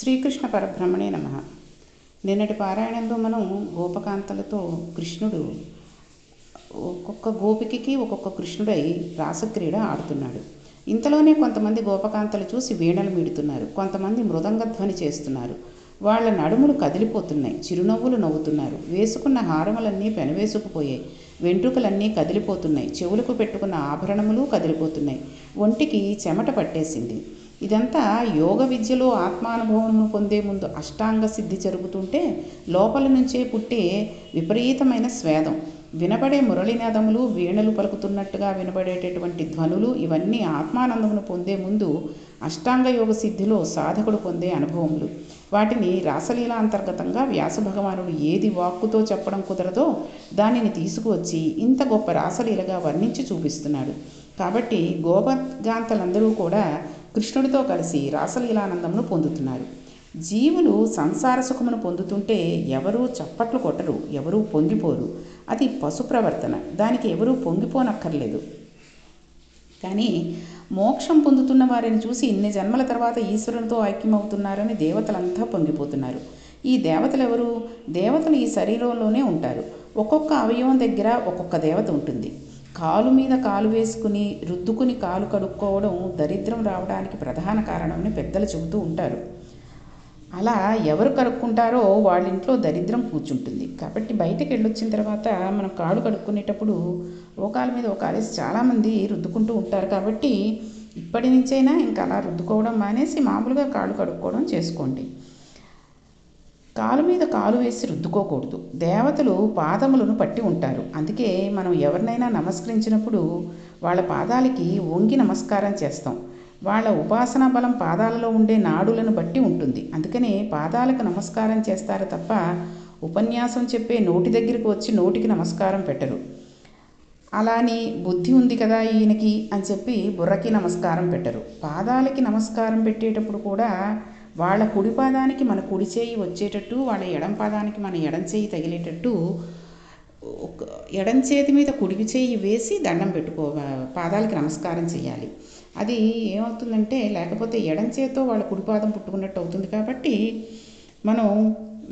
శ్రీకృష్ణ పరబ్రహ్మణే నమః. నిన్నటి పారాయణంలో మనం గోపకాంతలతో కృష్ణుడు ఒక్కొక్క గోపికకి ఒక్కొక్క కృష్ణుడై రాసక్రీడ ఆడుతున్నాడు. ఇంతలోనే కొంతమంది గోపకాంతలు చూసి వీణలు మీడుతున్నారు, కొంతమంది మృదంగధ్వని చేస్తున్నారు. వాళ్ళ నడుములు కదిలిపోతున్నాయి, చిరునవ్వులు నవ్వుతున్నారు. వేసుకున్న హారములన్నీ పెనవేసుకుపోయాయి, వెంట్రుకలన్నీ కదిలిపోతున్నాయి, చెవులకు పెట్టుకున్న ఆభరణములు కదిలిపోతున్నాయి, ఒంటికి చెమట పట్టేసింది. ఇదంతా యోగ విద్యలో ఆత్మానుభవమును పొందే ముందు అష్టాంగ సిద్ధి జరుగుతుంటే లోపల నుంచే పుట్టే విపరీతమైన స్వేదం. వినబడే మురళీనాదములు, వీణలు పలుకుతున్నట్టుగా వినబడేటటువంటి ధ్వనులు, ఇవన్నీ ఆత్మానందమును పొందే ముందు అష్టాంగ యోగ సిద్ధిలో సాధకుడు పొందే అనుభవములు. వాటిని రాసలీల అంతర్గతంగా వ్యాస భగవానుడు ఏది వాక్కుతో చెప్పడం కుదరదో దానిని తీసుకువచ్చి ఇంత గొప్ప రాసలీలగా వర్ణించి చూపిస్తున్నాడు. కాబట్టి గోపగాంతలందరూ కూడా కృష్ణుడితో కలిసి రాసలీలానందమును పొందుతున్నారు. జీవులు సంసార సుఖమును పొందుతుంటే ఎవరూ చప్పట్లు కొట్టరు, ఎవరూ పొంగిపోరు. అది పశు ప్రవర్తన, దానికి ఎవరూ పొంగిపోనక్కర్లేదు. కానీ మోక్షం పొందుతున్న వారిని చూసి ఇన్ని జన్మల తర్వాత ఈశ్వరునితో ఐక్యమవుతున్నారని దేవతలంతా పొంగిపోతున్నారు. ఈ దేవతలు ఎవరు? దేవతలు ఈ శరీరంలోనే ఉంటారు. ఒక్కొక్క అవయవం దగ్గర ఒక్కొక్క దేవత ఉంటుంది. కాలు మీద కాలు వేసుకుని రుద్దుకుని కాలు కడుక్కోవడం దరిద్రం రావడానికి ప్రధాన కారణమని పెద్దలు చెబుతూ ఉంటారు. అలా ఎవరు కడుక్కుంటారో వాళ్ళ ఇంట్లో దరిద్రం కూర్చుంటుంది. కాబట్టి బయటకు వెళ్ళొచ్చిన తర్వాత మనం కాళ్ళు కడుక్కునేటప్పుడు ఓ కాలు మీద ఓ కాలేసి చాలామంది రుద్దుకుంటూ ఉంటారు. కాబట్టి ఇప్పటి నుంచైనా ఇంకా అలా రుద్దుకోవడం మానేసి మామూలుగా కాళ్ళు కడుక్కోవడం చేసుకోండి. కాలు మీద కాలు వేసి రుద్దుకోకూడదు. దేవతలు పాదములను పట్టి ఉంటారు. అందుకే మనం ఎవరినైనా నమస్కరించినప్పుడు వాళ్ళ పాదాలకి వంగి నమస్కారం చేస్తాం. వాళ్ళ ఉపాసనా బలం పాదాలలో ఉండే నాడులను బట్టి ఉంటుంది. అందుకనే పాదాలకు నమస్కారం చేస్తారు తప్ప ఉపన్యాసం చెప్పే నోటి దగ్గరికి వచ్చి నోటికి నమస్కారం పెట్టరు. అలాని బుద్ధి ఉంది కదా ఈయనకి అని చెప్పి బుర్రకి నమస్కారం పెట్టరు. పాదాలకి నమస్కారం పెట్టేటప్పుడు కూడా వాళ్ళ కుడి పాదానికి మన కుడి చేయి వచ్చేటట్టు, వాళ్ళ ఎడం పాదానికి మన ఎడం చేయి తగిలేటట్టు ఎడం చేతి మీద కుడి చేయి వేసి దండం పాదాలకి నమస్కారం చేయాలి. అది ఏమవుతుందంటే లేకపోతే ఎడం చేతితో వాళ్ళ కుడి పాదం పుట్టుకున్నట్టు అవుతుంది. కాబట్టి మనం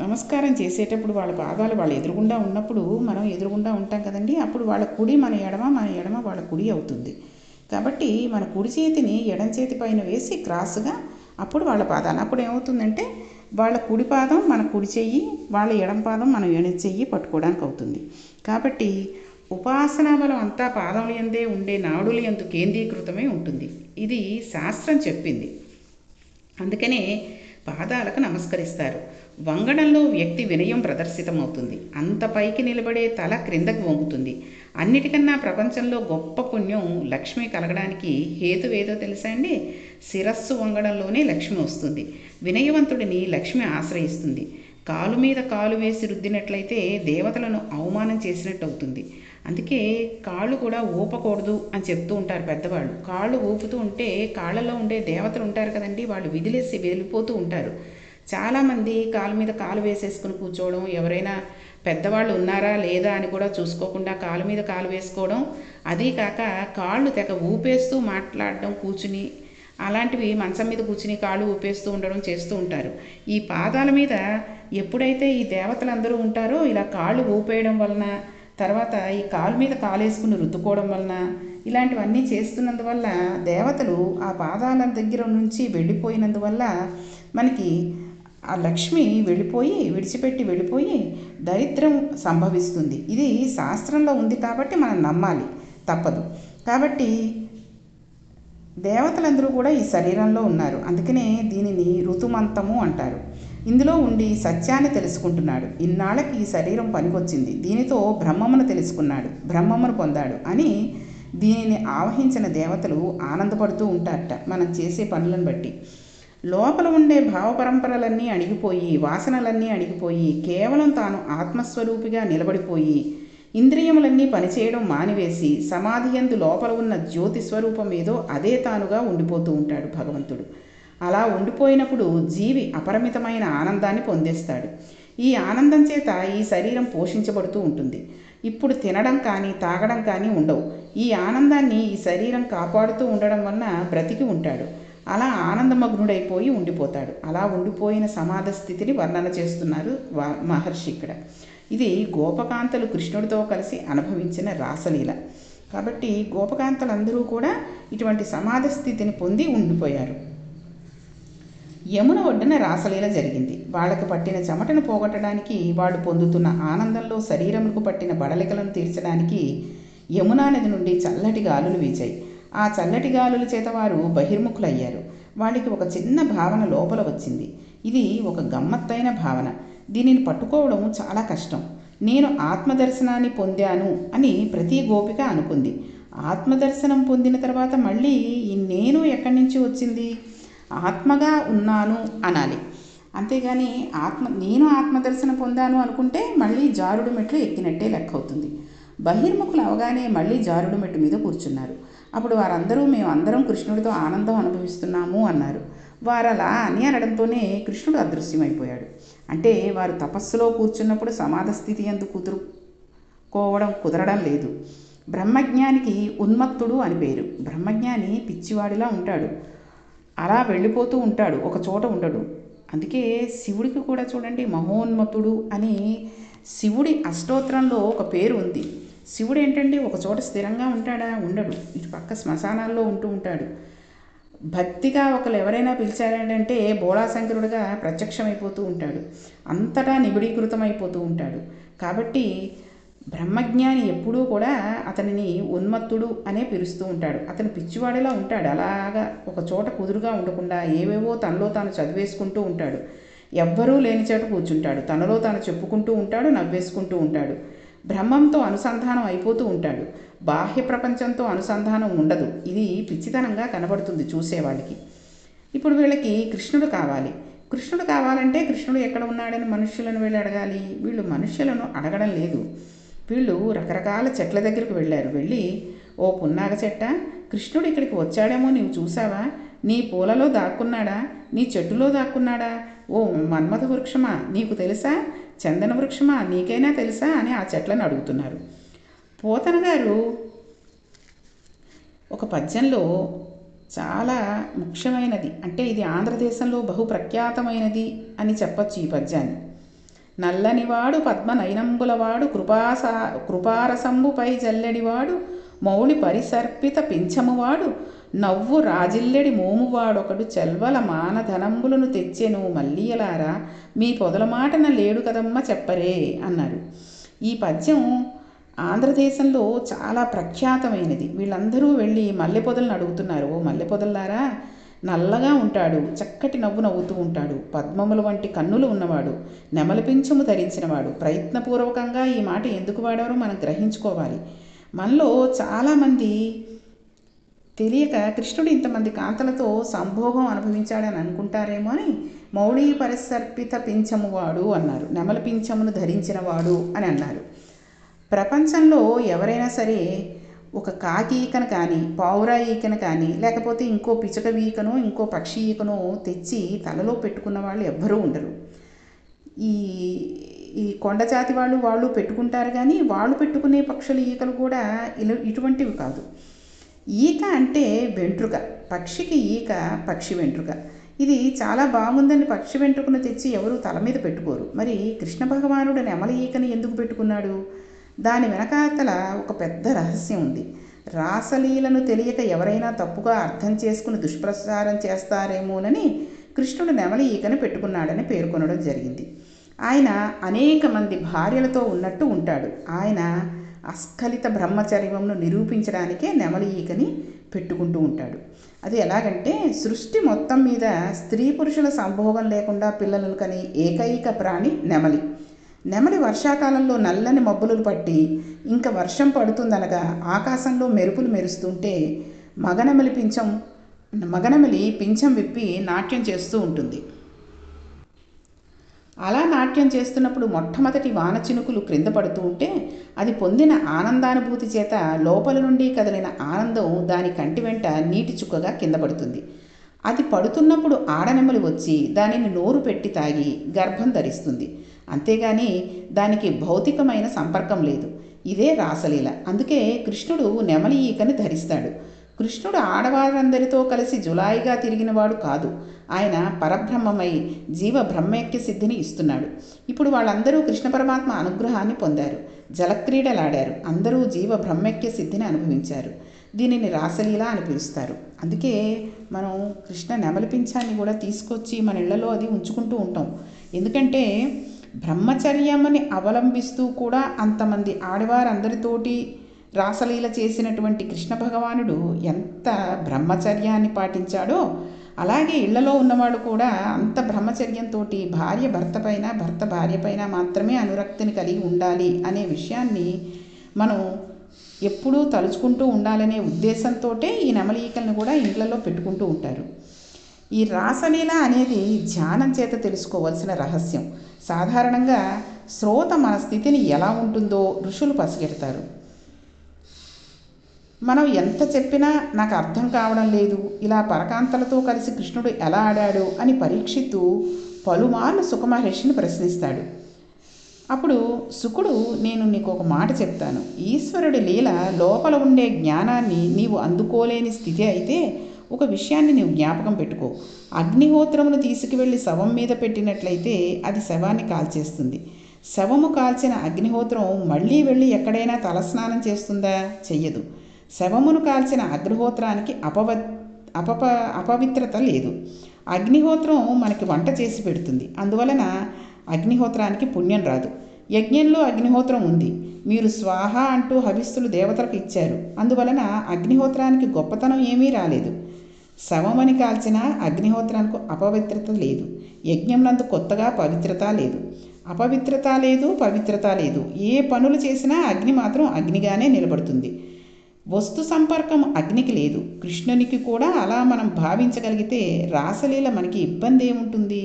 నమస్కారం చేసేటప్పుడు వాళ్ళ పాదాలు వాళ్ళ ఎదురుగుండా ఉన్నప్పుడు మనం ఎదురుగుండా ఉంటాం కదండి. అప్పుడు వాళ్ళ కుడి మన ఎడమ వాళ్ళ కుడి అవుతుంది. కాబట్టి మన కుడి చేతిని ఎడం చేతి పైన వేసి క్రాస్గా అప్పుడు వాళ్ళ పాదాలు, అప్పుడు ఏమవుతుందంటే వాళ్ళ కుడి పాదం మన కుడి చెయ్యి, వాళ్ళ ఎడం పాదం మన ఎడం చెయ్యి పట్టుకోవడానికి అవుతుంది. కాబట్టి ఉపాసనా బలం అంతా పాదముల యందే ఉండే నాడుల యందు కేంద్రీకృతమై ఉంటుంది. ఇది శాస్త్రం చెప్పింది. అందుకనే పాదాలకు నమస్కరిస్తారు. వంగడంలో వ్యక్తి వినయం ప్రదర్శితమవుతుంది. అంత పైకి నిలబడే తల క్రిందకు వంగుతుంది. అన్నిటికన్నా ప్రపంచంలో గొప్ప పుణ్యం లక్ష్మి కలగడానికి హేతువేదో తెలుసా అండి? శిరస్సు వంగడంలోనే లక్ష్మి వస్తుంది. వినయవంతుడిని లక్ష్మి ఆశ్రయిస్తుంది. కాలు మీద కాలు వేసి రుద్దినట్లయితే దేవతలను అవమానం చేసినట్టు అవుతుంది. అందుకే కాళ్ళు కూడా ఊపకూడదు అని చెప్తూ ఉంటారు పెద్దవాళ్ళు. కాళ్ళు ఊపుతూ ఉంటే కాళ్ళలో ఉండే దేవతలు ఉంటారు కదండి, వాళ్ళు విదిలేసి వెళ్ళిపోతూ ఉంటారు. చాలామంది కాలు మీద కాలు వేసేసుకుని కూర్చోవడం, ఎవరైనా పెద్దవాళ్ళు ఉన్నారా లేదా అని కూడా చూసుకోకుండా కాలు మీద కాలు వేసుకోవడం, అదీ కాక కాళ్ళు తెగ ఊపేస్తూ మాట్లాడడం, కూర్చుని అలాంటివి మంచం మీద కూర్చుని కాళ్ళు ఊపేస్తూ ఉండడం చేస్తూ ఉంటారు. ఈ పాదాల మీద ఎప్పుడైతే ఈ దేవతలందరూ ఉంటారో ఇలా కాళ్ళు ఊపేయడం వలన, తర్వాత ఈ కాలు మీద కాలేసుకుని రుద్దుకోవడం వలన, ఇలాంటివన్నీ చేస్తున్నందువల్ల దేవతలు ఆ పాదాల దగ్గర నుంచి వెళ్ళిపోయినందువల్ల మనకి ఆ లక్ష్మి విడిచిపెట్టి వెళ్ళిపోయి దరిద్రం సంభవిస్తుంది. ఇది శాస్త్రంలో ఉంది కాబట్టి మనం నమ్మాలి, తప్పదు. కాబట్టి దేవతలందరూ కూడా ఈ శరీరంలో ఉన్నారు. అందుకనే దీనిని ఋతుమంతము అంటారు. ఇందులో ఉండి సత్యాన్ని తెలుసుకుంటున్నాడు. ఇన్నాళ్ళకి ఈ శరీరం పనికొచ్చింది, దీనితో బ్రహ్మమును తెలుసుకున్నాడు, బ్రహ్మమును పొందాడు అని దీనిని ఆవహించిన దేవతలు ఆనందపడుతూ ఉంటారట మనం చేసే పనులను బట్టి. లోపల ఉండే భావపరంపరలన్నీ అణిగిపోయి, వాసనలన్నీ అణిగిపోయి, కేవలం తాను ఆత్మస్వరూపిగా నిలబడిపోయి ఇంద్రియములన్నీ పనిచేయడం మానివేసి సమాధి యందు లోపల ఉన్న జ్యోతి స్వరూపం ఏదో అదే తానుగా ఉండిపోతూ ఉంటాడు భగవంతుడు. అలా ఉండిపోయినప్పుడు జీవి అపరిమితమైన ఆనందాన్ని పొందేస్తాడు. ఈ ఆనందం చేత ఈ శరీరం పోషించబడుతూ ఉంటుంది. ఇప్పుడు తినడం కానీ తాగడం కానీ ఉండవు. ఈ ఆనందాన్ని ఈ శరీరం కాపాడుతూ ఉండడం వలన బ్రతికి ఉంటాడు. అలా ఆనందమగ్నుడైపోయి ఉండిపోతాడు. అలా ఉండిపోయిన సమాధి స్థితిని వర్ణన చేస్తున్నారు మహర్షి ఇక్కడ. ఇది గోపకాంతలు కృష్ణుడితో కలిసి అనుభవించిన రాసలీల. కాబట్టి గోపకాంతలందరూ కూడా ఇటువంటి సమాధి స్థితిని పొంది ఉండిపోయారు. యమున ఒడ్డున రాసలీల జరిగింది. వాళ్ళకి పట్టిన చెమటను పోగొట్టడానికి, వాళ్ళు పొందుతున్న ఆనందంలో శరీరములకు పట్టిన బడలికలను తీర్చడానికి యమునా నది నుండి చల్లటి గాలులు వీచాయి. ఆ చల్లటి గాలుల చేత వారు బహిర్ముఖులయ్యారు. వాళ్ళకి ఒక చిన్న భావన లోపల వచ్చింది. ఇది ఒక గమ్మత్తైన భావన. దీనిని పట్టుకోవడం చాలా కష్టం. నేను ఆత్మదర్శనాన్ని పొందాను అని ప్రతి గోపిక అనుకుంది. ఆత్మదర్శనం పొందిన తర్వాత మళ్ళీ ఈ నేను ఎక్కడి నుంచి వచ్చింది? ఆత్మగా ఉన్నాను అనాలి. అంతేగాని నేను ఆత్మదర్శనం పొందాను అనుకుంటే మళ్ళీ జారుడు మెట్లు ఎక్కినట్టే లెక్క అవుతుంది. బహిర్ముఖులు అవగానే మళ్ళీ జారుడు మెట్టు మీద కూర్చున్నారు. అప్పుడు వారందరూ మేమందరం కృష్ణుడితో ఆనందం అనుభవిస్తున్నాము అన్నారు. వారు అలా అని అనడంతోనే కృష్ణుడు అదృశ్యమైపోయాడు. అంటే వారు తపస్సులో కూర్చున్నప్పుడు సమాధి స్థితి యందు కుదరడం లేదు. బ్రహ్మజ్ఞానికి ఉన్మత్తుడు అని పేరు. బ్రహ్మజ్ఞాని పిచ్చివాడిలా ఉంటాడు, అలా వెళ్ళిపోతూ ఉంటాడు, ఒక చోట ఉండడు. అందుకే శివుడికి కూడా చూడండి మహోన్మత్తుడు అని శివుడి అష్టోత్తరంలో ఒక పేరు ఉంది. శివుడు ఏంటంటే ఒక చోట స్థిరంగా ఉంటాడా? ఉండడు. ఇటు పక్క శ్మశానాల్లో ఉంటూ ఉంటాడు. భక్తిగా ఒకరు ఎవరైనా పిలిచారంటే బోళాశంకరుడిగా ప్రత్యక్షమైపోతూ ఉంటాడు. అంతటా నిబిడీకృతమైపోతూ ఉంటాడు. కాబట్టి బ్రహ్మజ్ఞాని ఎప్పుడూ కూడా అతనిని ఉన్మత్తుడు అనే పిలుస్తూ ఉంటాడు. అతను పిచ్చివాడిలా ఉంటాడు. అలాగా ఒక చోట కుదురుగా ఉండకుండా ఏవేవో తనలో తాను చదివేసుకుంటూ ఉంటాడు. ఎవ్వరూ లేని చోట కూర్చుంటాడు. తనలో తాను చెప్పుకుంటూ ఉంటాడు, నవ్వేసుకుంటూ ఉంటాడు. బ్రహ్మంతో అనుసంధానం అయిపోతూ ఉంటాడు. బాహ్య ప్రపంచంతో అనుసంధానం ఉండదు. ఇది పిచ్చితనంగా కనబడుతుంది చూసేవాళ్ళకి. ఇప్పుడు వీళ్ళకి కృష్ణుడు కావాలి. కృష్ణుడు కావాలంటే కృష్ణుడు ఎక్కడ ఉన్నాడని మనుష్యులను వెళ్ళి అడగాలి. వీళ్ళు మనుష్యులను అడగడం లేదు. వీళ్ళు రకరకాల చెట్ల దగ్గరికి వెళ్ళారు. వెళ్ళి, ఓ పున్నాగ చెట్ట, కృష్ణుడు ఇక్కడికి వచ్చాడేమో నీవు చూసావా? నీ పూలలో దాక్కున్నాడా? నీ చెట్టులో దాక్కున్నాడా? ఓ మన్మథ వృక్షమా, నీకు తెలుసా? చందన వృక్షమా, నీకైనా తెలుసా అని ఆ చెట్లను అడుగుతున్నారు. పోతన గారు ఒక పద్యంలో చాలా ముఖ్యమైనది, అంటే ఇది ఆంధ్రదేశంలో బహుప్రఖ్యాతమైనది అని చెప్పచ్చు ఈ పద్యాన్ని. నల్లనివాడు పద్మనయనంబులవాడు కృపారసంబుపై జల్లెడివాడు మౌళి పరిసర్పిత పింఛమువాడు నవ్వు రాజిల్లెడి మోమువాడొకడు చెల్వల మానధనంబులను తెచ్చెను మల్లియలారా మీ పొదల మాటన లేడు కదమ్మ చెప్పరే అన్నారు. ఈ పద్యం ఆంధ్రదేశంలో చాలా ప్రఖ్యాతమైనది. వీళ్ళందరూ వెళ్ళి మల్లె పొదలను అడుగుతున్నారు. ఓ మల్లె పొదల్లారా, నల్లగా ఉంటాడు, చక్కటి నవ్వు నవ్వుతూ ఉంటాడు, పద్మముల వంటి కన్నులు ఉన్నవాడు, నెమలి పింఛము ధరించినవాడు. ప్రయత్నపూర్వకంగా ఈ మాట ఎందుకు వాడారో మనం గ్రహించుకోవాలి. మనలో చాలామంది తెలియక కృష్ణుడు ఇంతమంది కాంతలతో సంభోగం అనుభవించాడని అనుకుంటారేమో అని మౌళి పరిసర్పిత పింఛమువాడు అన్నారు. నెమలి పింఛమును ధరించినవాడు అని అన్నారు. ప్రపంచంలో ఎవరైనా సరే ఒక కాకి ఈకను కానీ, పావురా ఈకను కానీ, లేకపోతే ఇంకో పిచక ఈకనో ఇంకో పక్షి ఈకనో తెచ్చి తలలో పెట్టుకున్న వాళ్ళు ఎవ్వరూ ఉండరు. ఈ కొండజాతి వాళ్ళు పెట్టుకుంటారు, కానీ వాళ్ళు పెట్టుకునే పక్షుల ఈకలు కూడా ఇటువంటివి కాదు. ఈక అంటే వెంట్రుక, పక్షికి ఈక పక్షి వెంట్రుక. ఇది చాలా బాగుందని పక్షి వెంట్రుకను తెచ్చి ఎవరు తల మీద పెట్టుకోరు. మరి కృష్ణ భగవానుడు నెమలి ఈకని ఎందుకు పెట్టుకున్నాడు? దాని వెనకాతల ఒక పెద్ద రహస్యం ఉంది. రాసలీలను తెలియక ఎవరైనా తప్పుగా అర్థం చేసుకుని దుష్ప్రచారం చేస్తారేమోనని కృష్ణుడు నెమలి ఈకను పెట్టుకున్నాడని పేర్కొనడం జరిగింది. ఆయన అనేక మంది భార్యలతో ఉన్నట్టు ఉంటాడు. ఆయన అస్ఖలిత బ్రహ్మచర్యమును నిరూపించడానికే నెమలి ఈకని పెట్టుకుంటూ ఉంటాడు. అది ఎలాగంటే, సృష్టి మొత్తం మీద స్త్రీ పురుషుల సంభోగం లేకుండా పిల్లలను కని ఏకైక ప్రాణి నెమలి. నెమలి వర్షాకాలంలో నల్లని మబ్బులు పట్టి ఇంకా వర్షం పడుతుందనగా ఆకాశంలో మెరుపులు మెరుస్తుంటే మగనెమలి పింఛం విప్పి నాట్యం చేస్తూ ఉంటుంది. అలా నాట్యం చేస్తున్నప్పుడు మొట్టమొదటి వాన చినుకులు క్రింద పడుతూ ఉంటే అది పొందిన ఆనందానుభూతి చేత లోపల నుండి కదిలిన ఆనందం దాని కంటి వెంట నీటి చుక్కగా కింద పడుతుంది. అది పడుతున్నప్పుడు ఆడనెమలి వచ్చి దానిని నోరు పెట్టి తాగి గర్భం ధరిస్తుంది. అంతేగాని దానికి భౌతికమైన సంపర్కం లేదు. ఇదే రాసలీల. అందుకే కృష్ణుడు నెమలి ఈకని ధరిస్తాడు. కృష్ణుడు ఆడవారందరితో కలిసి జులాయిగా తిరిగినవాడు కాదు. ఆయన పరబ్రహ్మమై జీవ బ్రహ్మైక్య సిద్ధిని ఇస్తున్నాడు. ఇప్పుడు వాళ్ళందరూ కృష్ణ పరమాత్మ అనుగ్రహాన్ని పొందారు, జలక్రీడలాడారు, అందరూ జీవ బ్రహ్మైక్య సిద్ధిని అనుభవించారు. దీనిని రాసలీల అని పిలుస్తారు. అందుకే మనం కృష్ణ నెమలి పింఛాన్ని కూడా తీసుకొచ్చి మన ఇళ్లలో అది ఉంచుకుంటూ ఉంటాం. ఎందుకంటే బ్రహ్మచర్యమని అవలంబిస్తూ కూడా అంతమంది ఆడవారందరితోటి రాసలీల చేసినటువంటి కృష్ణ భగవానుడు ఎంత బ్రహ్మచర్యాన్ని పాటించాడో, అలాగే ఇళ్లలో ఉన్నవాళ్ళు కూడా అంత బ్రహ్మచర్యంతో భార్య భర్త పైన, భర్త భార్య పైన మాత్రమే అనురక్తిని కలిగి ఉండాలి అనే విషయాన్ని మనం ఎప్పుడూ తలుచుకుంటూ ఉండాలనే ఉద్దేశంతో ఈ నెమలీకలను కూడా ఇండ్లలో పెట్టుకుంటూ ఉంటారు. ఈ రాసలీల అనేది ధ్యానం చేత తెలుసుకోవాల్సిన రహస్యం. సాధారణంగా శ్రోత మన స్థితిని ఎలా ఉంటుందో ఋషులు పసిగెడతారు. మనం ఎంత చెప్పినా నాకు అర్థం కావడం లేదు, ఇలా పరకాంతలతో కలిసి కృష్ణుడు ఎలా ఆడాడు అని పరీక్షిత్తు పలుమార్లు సుఖమహర్షిని ప్రశ్నిస్తాడు. అప్పుడు శుకుడు, నేను నీకు ఒక మాట చెప్తాను. ఈశ్వరుడి లీల లోపల ఉండే జ్ఞానాన్ని నీవు అందుకోలేని స్థితి అయితే ఒక విషయాన్ని నీవు జ్ఞాపకం పెట్టుకో. అగ్నిహోత్రమును తీసుకువెళ్ళి శవం మీద పెట్టినట్లయితే అది శవాన్ని కాల్చేస్తుంది. శవము కాల్చిన అగ్నిహోత్రం మళ్ళీ వెళ్ళి ఎక్కడైనా తలస్నానం చేస్తుందా? చెయ్యదు. శవమును కాల్చిన అగ్నిహోత్రానికి అపవిత్రత లేదు. అగ్నిహోత్రం మనకి వంట చేసి పెడుతుంది, అందువలన అగ్నిహోత్రానికి పుణ్యం రాదు. యజ్ఞంలో అగ్నిహోత్రం ఉంది, మీరు స్వాహ అంటూ హవిస్సులు దేవతలకు ఇచ్చారు, అందువలన అగ్నిహోత్రానికి గొప్పతనం ఏమీ రాలేదు. శవమని కాల్చిన అగ్నిహోత్రానికి అపవిత్రత లేదు. యజ్ఞంనందు కొత్తగా పవిత్రత లేదు. అపవిత్రత లేదు, పవిత్రత లేదు. ఏ పనులు చేసినా అగ్ని మాత్రం అగ్నిగానే నిలబడుతుంది. వస్తు సంపర్కం అగ్నికి లేదు. కృష్ణునికి కూడా అలా మనం భావించగలిగితే రాసలీల మనకి ఇబ్బంది ఏముంటుంది?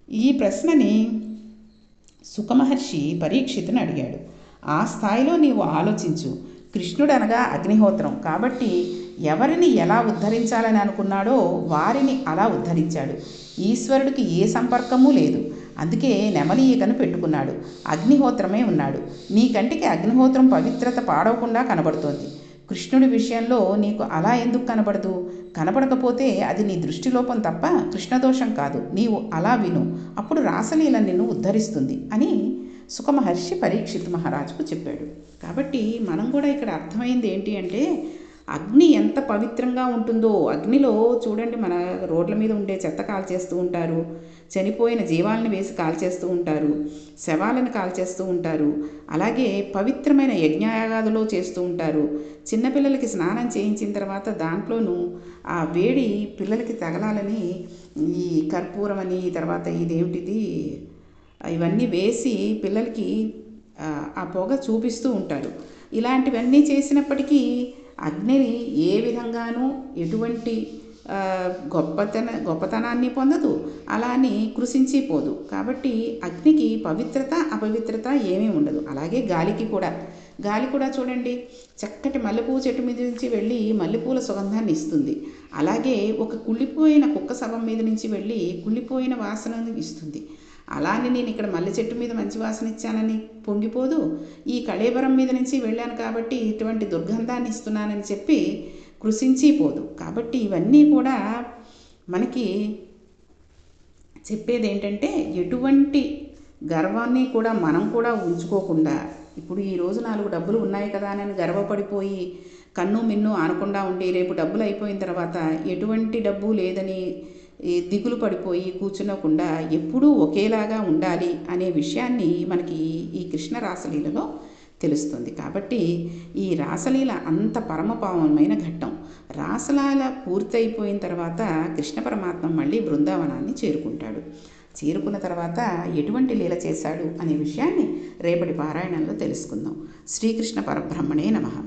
ఈ ప్రశ్నని సుఖమహర్షి పరీక్షితుని అడిగాడు. ఆ స్థాయిలో నీవు ఆలోచించు. కృష్ణుడు అనగా అగ్నిహోత్రం కాబట్టి ఎవరిని ఎలా ఉద్ధరించాలని అనుకున్నాడో వారిని అలా ఉద్ధరించాడు. ఈశ్వరుడికి ఏ సంపర్కము లేదు, అందుకే నెమలి ఈకను పెట్టుకున్నాడు. అగ్నిహోత్రమే ఉన్నాడు. నీ కంటికి అగ్నిహోత్రం పవిత్రత పాడవకుండా కనబడుతోంది. కృష్ణుడి విషయంలో నీకు అలా ఎందుకు కనబడదు? కనబడకపోతే అది నీ దృష్టిలోపం తప్ప కృష్ణదోషం కాదు. నీవు అలా విను, అప్పుడు రాసలీల నిన్ను ఉద్ధరిస్తుంది అని సుఖమహర్షి పరీక్షిత్ మహారాజుకు చెప్పాడు. కాబట్టి మనం కూడా ఇక్కడ అర్థమైంది ఏంటి అంటే, అగ్ని ఎంత పవిత్రంగా ఉంటుందో. అగ్నిలో చూడండి, మన రోడ్ల మీద ఉండే చెత్త కాల్చేస్తూ ఉంటారు, చనిపోయిన జీవాలను వేసి కాల్చేస్తూ ఉంటారు, శవాలను కాల్చేస్తూ ఉంటారు, అలాగే పవిత్రమైన యజ్ఞయాగాదులో చేస్తూ ఉంటారు. చిన్నపిల్లలకి స్నానం చేయించిన తర్వాత దాంట్లోనూ ఆ వేడి పిల్లలకి తగలాలని ఈ కర్పూరం అని, తర్వాత ఇదేమిటిది, ఇవన్నీ వేసి పిల్లలకి ఆ పొగ చూపిస్తూ ఉంటారు. ఇలాంటివన్నీ చేసినప్పటికీ అగ్నిని ఏ విధంగానూ ఎటువంటి గొప్పతనాన్ని పొందదు, అలాని కృషించిపోదు. కాబట్టి అగ్నికి పవిత్రత అపవిత్రత ఏమీ ఉండదు. అలాగే గాలి కూడా చూడండి, చక్కటి మల్లెపూ చెట్టు మీద నుంచి వెళ్ళి మల్లెపూల సుగంధాన్ని ఇస్తుంది. అలాగే ఒక కుళ్ళిపోయిన కుక్క శవం మీద నుంచి వెళ్ళి కుళ్ళిపోయిన వాసనను ఇస్తుంది. అలానే నేను ఇక్కడ మల్లె చెట్టు మీద మంచి వాసన ఇచ్చానని పొంగిపోదు. ఈ కళేబరం మీద నుంచి వెళ్ళాను కాబట్టి ఇటువంటి దుర్గంధాన్ని ఇస్తున్నానని చెప్పి కృషించిపోదు. కాబట్టి ఇవన్నీ కూడా మనకి చెప్పేది ఏంటంటే, ఎటువంటి గర్వాన్ని కూడా మనం కూడా ఉంచుకోకుండా, ఇప్పుడు ఈరోజు 4 డబ్బులు ఉన్నాయి కదా అని గర్వపడిపోయి కన్ను మిన్ను ఆనకుండా ఉండి రేపు డబ్బులు అయిపోయిన తర్వాత ఎటువంటి డబ్బు లేదని దిగులు పడిపోయి కూర్చునకుండా ఎప్పుడూ ఒకేలాగా ఉండాలి అనే విషయాన్ని మనకి ఈ కృష్ణ రాసలీలలో తెలుస్తుంది. కాబట్టి ఈ రాసలీల అంత పరమపావనమైన ఘట్టం. రాసలీల పూర్తయిపోయిన తర్వాత కృష్ణ పరమాత్మ మళ్ళీ బృందావనాన్ని చేరుకుంటాడు. చేరుకున్న తర్వాత ఎటువంటి లీల చేశాడు అనే విషయాన్ని రేపటి పారాయణంలో తెలుసుకుందాం. శ్రీకృష్ణ పరబ్రహ్మణే నమః.